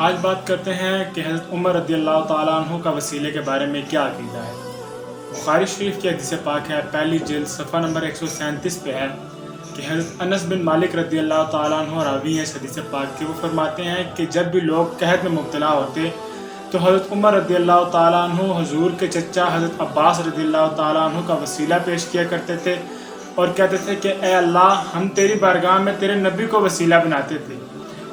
آج بات کرتے ہیں کہ حضرت عمر رضی اللہ تعالیٰ عنہ کا وسیلے کے بارے میں کیا عقیدہ ہے۔ بخاری شریف کی حدیث پاک ہے، پہلی جلد صفحہ نمبر 137 پہ ہے کہ حضرت انس بن مالک رضی اللہ تعالیٰ عنہ راوی ہے اس حدیث پاک کے، وہ فرماتے ہیں کہ جب بھی لوگ قحط میں مبتلا ہوتے تو حضرت عمر رضی اللہ تعالیٰ عنہ حضور کے چچا حضرت عباس رضی اللہ تعالیٰ عنہ کا وسیلہ پیش کیا کرتے تھے اور کہتے تھے کہ اے اللہ، ہم تیری بارگاہ میں تیرے نبی کو وسیلہ بناتے تھے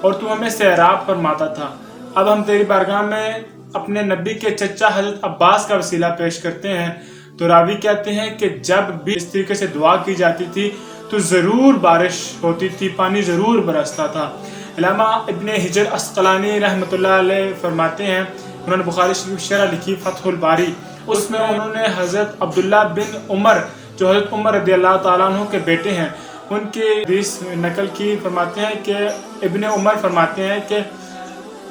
اور تو ہمیں سیراب فرماتا تھا، اب ہم تیری بارگاہ میں اپنے نبی کے چچا حضرت عباس کا وسیلہ پیش کرتے ہیں۔ تو راوی کہتے ہیں کہ جب بھی اس طریقے سے دعا کی جاتی تھی تو ضرور بارش ہوتی تھی، پانی ضرور برستا تھا۔ علامہ ابن حجر عسقلانی رحمۃ اللہ علیہ فرماتے ہیں، انہوں نے بخاری شریف شرح لکھی فتح الباری، اس میں انہوں نے حضرت عبداللہ بن عمر جو حضرت عمر رضی اللہ تعالیٰ عنہ کے بیٹے ہیں ان کی حدیث نقل کی، فرماتے ہیں کہ ابن عمر فرماتے ہیں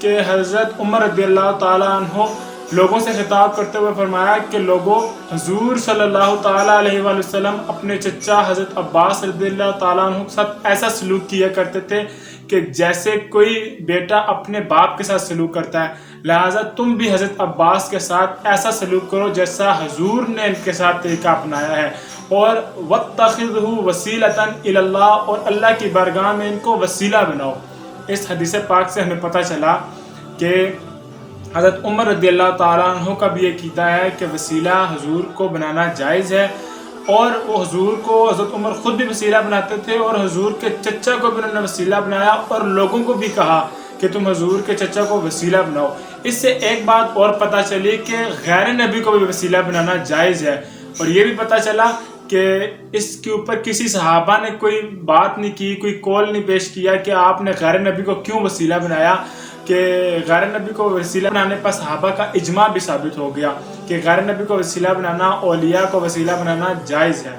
کہ حضرت عمر رضی اللہ تعالیٰ عنہ لوگوں سے خطاب کرتے ہوئے فرمایا کہ لوگوں، حضور صلی اللہ تعالیٰ علیہ وآلہ وسلم اپنے چچا حضرت عباس رضی اللہ تعالیٰ عنہ کے ساتھ ایسا سلوک کیا کرتے تھے کہ جیسے کوئی بیٹا اپنے باپ کے ساتھ سلوک کرتا ہے، لہٰذا تم بھی حضرت عباس کے ساتھ ایسا سلوک کرو جیسا حضور نے ان کے ساتھ طریقہ اپنایا ہے، اور وَاتَّخِذْهُ وَسِيلَةً إِلَى اللَّهِ، اور اللہ کی بارگاہ میں ان کو وسیلہ بناؤ۔ اس حدیث پاک سے ہمیں پتہ چلا کہ حضرت عمر رضی اللہ تعالیٰ عنہ کا بھی یہ عقیدہ ہے کہ وسیلہ حضور کو بنانا جائز ہے، اور وہ حضور کو حضرت عمر خود بھی وسیلہ بناتے تھے اور حضور کے چچا کو بھی انہوں نے وسیلہ بنایا اور لوگوں کو بھی کہا کہ تم حضور کے چچا کو وسیلہ بناؤ۔ اس سے ایک بات اور پتہ چلی کہ غیر نبی کو بھی وسیلہ بنانا جائز ہے، اور یہ بھی پتہ چلا کہ اس کے اوپر کسی صحابہ نے کوئی بات نہیں کی، کوئی قول نہیں پیش کیا کہ آپ نے غیر نبی کو کیوں وسیلہ بنایا، کہ غیر نبی کو وسیلہ بنانے پر صحابہ کا اجماع بھی ثابت ہو گیا کہ غیر نبی کو وسیلہ بنانا، اولیاء کو وسیلہ بنانا جائز ہے۔